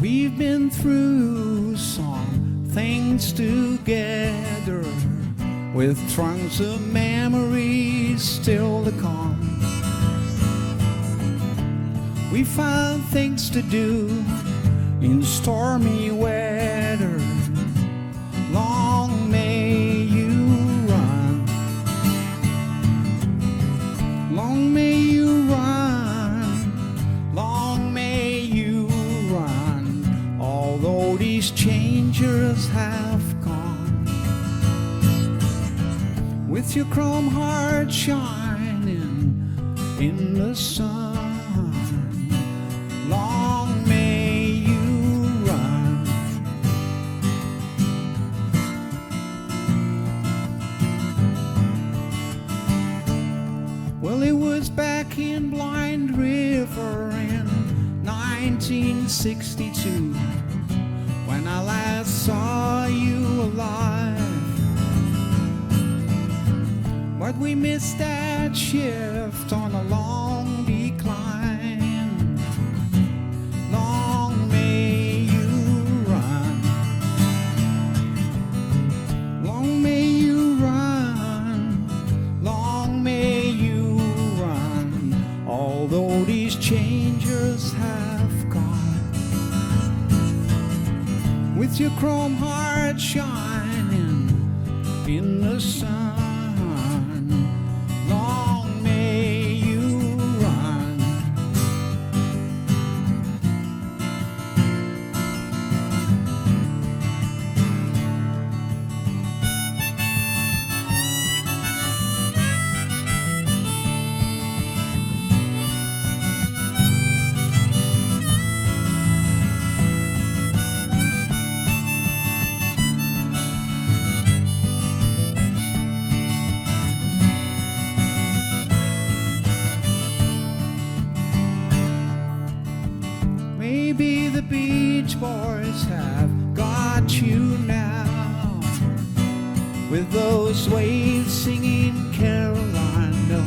We've been through some things together, with trunks of memories still to come. We found things to do in stormy weather. Long may you run, long may you run, long may you run, although these changes have gone. With your chrome heart shining in the sun, long may you run. Well, it was back in Blind River in 1962 when I last saw you alive. But we missed that shift on a long decline. Long may you run, long may you run, long may you run, although these changes have gone. With your chrome heart shining in the sun, long may you run. Maybe the Beach Boys have got you now, with those waves singing Carolina,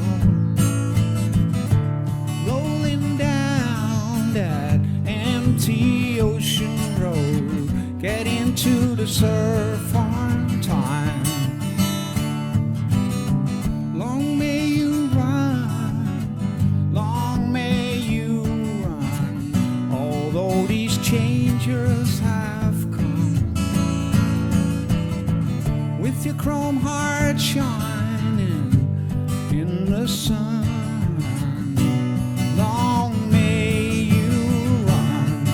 rolling down that empty ocean road, getting to the surf on time. Long may you run, long may you run, although these changes have come. With your chrome heart shining in the sun, long may you run.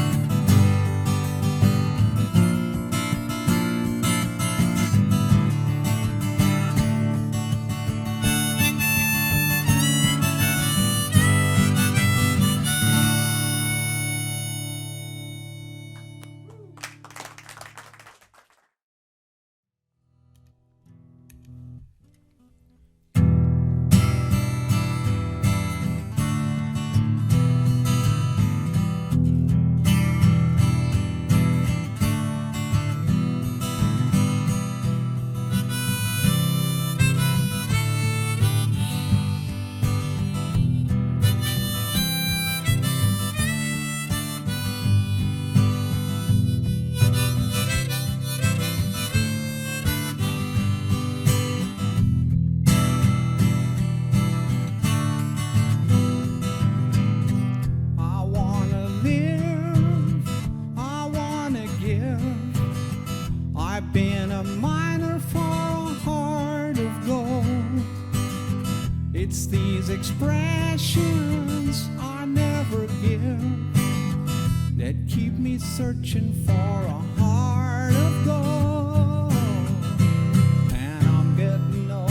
I've been a miner for a heart of gold. It's these expressions I never give that keep me searching for a heart of gold. And I'm getting old.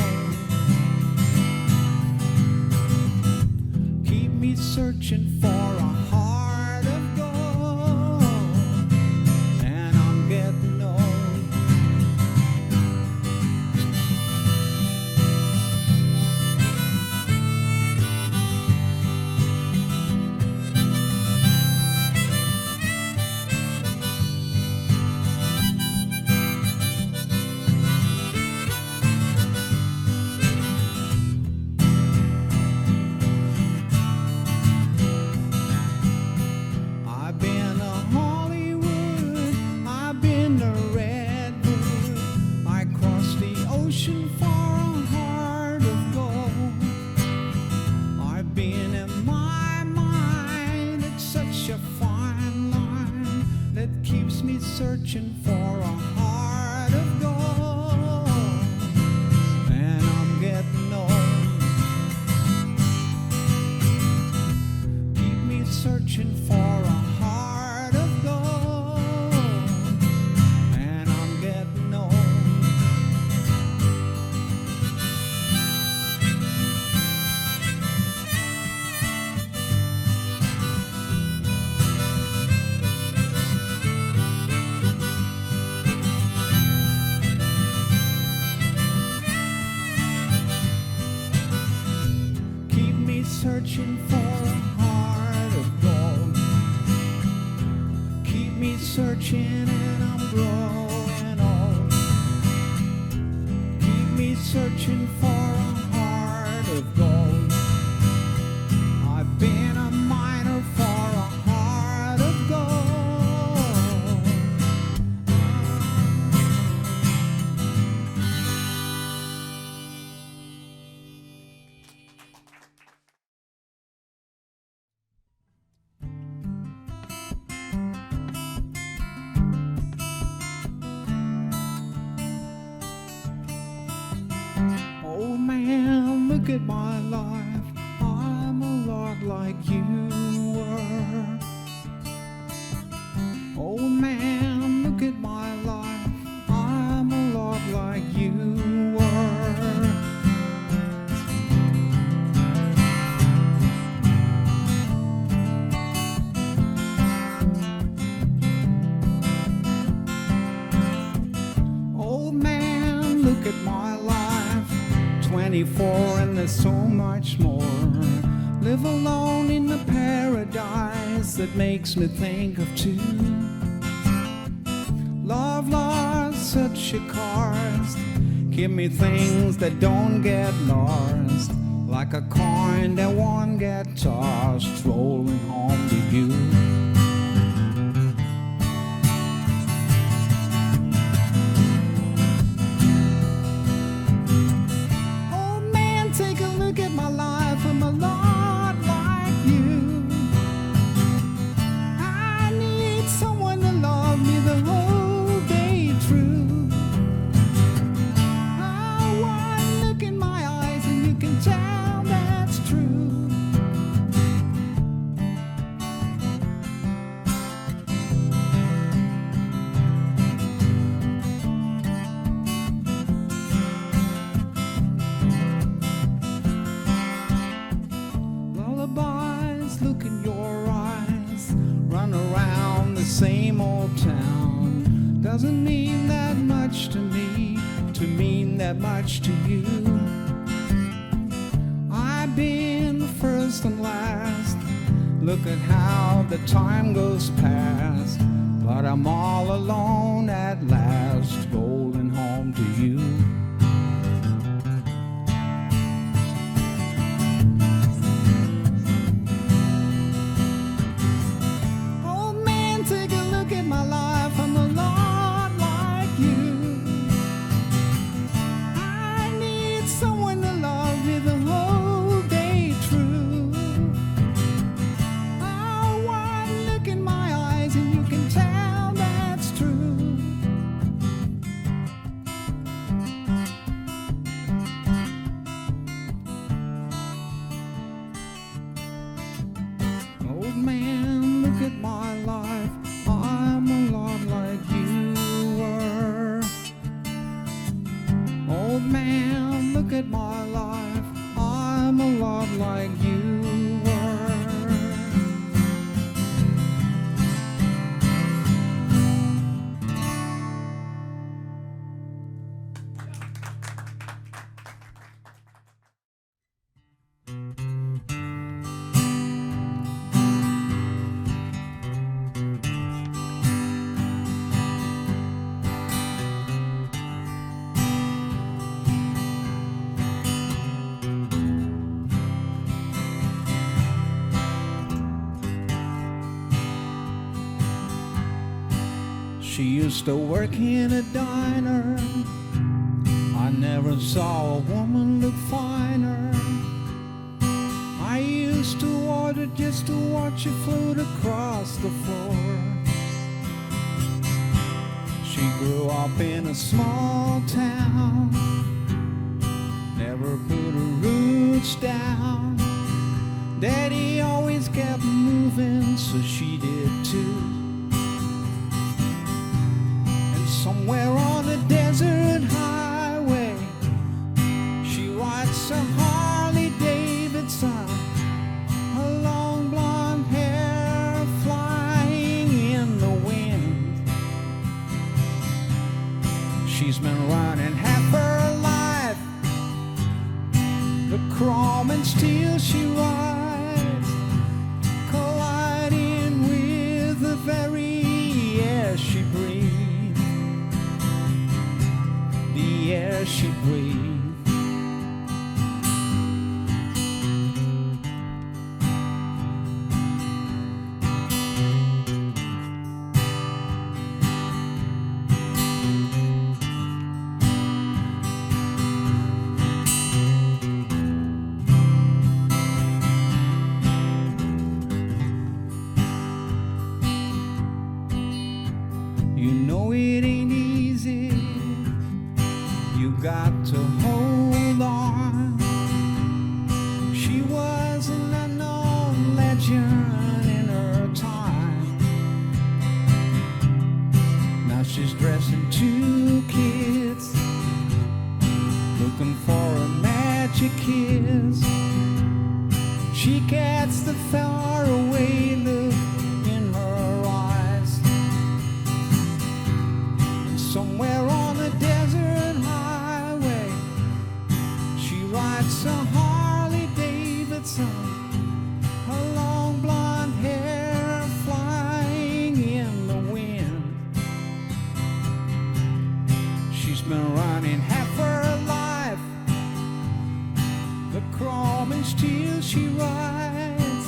Keep me searching for a heart of gold. And I'm getting old. searching for a heart of gold, and I'm getting old. Keep me searching for a heart of gold, and I'm getting old. Searching for a heart of gold. Keep me searching and I'm growing old. Keep me searching for a heart of gold. I've been a miner for a heart of gold. Oh man, look at my life. I'm a lot like you were. Oh man, look at my life. I'm a lot like you were. Oh man, look at my life. 24 and there's so much more. Live alone in the paradise that makes me think of two. Love lost such a cost. Give me things that don't get lost, like a coin that won't get tossed, rolling home to you. Look in your eyes, run around the same old town. Doesn't mean that much to me, to mean that much to you. I've been the first and last. Look at how the time goes past, but I'm all alone at last, rolling home to you. Man, look at my life. I'm a lot like you were. Old man, look at my life. I'm a lot like you were. She used to work in a diner. I never saw a woman look finer. I used to order just to watch it float across the floor. She grew up in a small town, never put her roots down. Daddy always kept moving, so she did too. And somewhere on a desert highway, she rides a Harley Davidson, her long blonde hair flying in the wind. She's been running half her life, the chrome and steel she rides, colliding with the very air she breathes, the air she breathes. You know it ain't easy, you got to hold on. She was an unknown legend in her time. Now she's dressing 2 kids, looking for a magic kiss. She gets the far away look in her eyes. Somewhere on a desert highway, she rides a Harley Davidson, her long blonde hair flying in the wind. She's been running half her life, the chrome and steel she rides,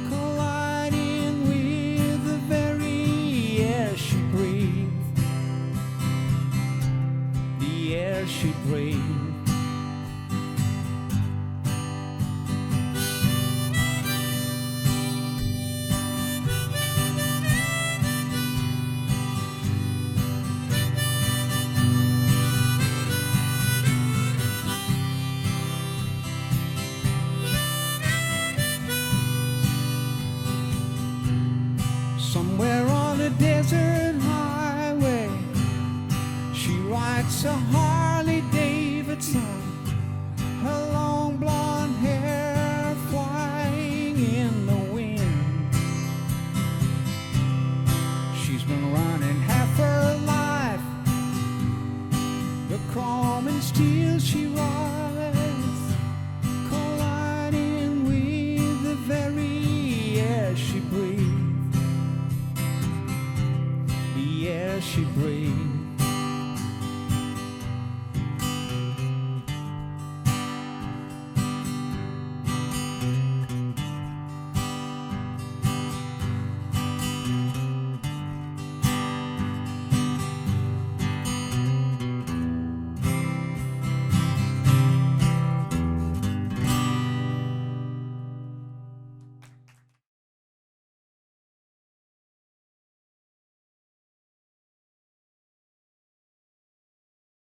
colliding with the very air she breathes, the air she breathes. Somewhere on a desert highway, she rides a Harley Davidson, her long blonde hair flying in the wind. She's been running half her life, the chrome and steel she rides, colliding with the very air she breathes, the air she breathes.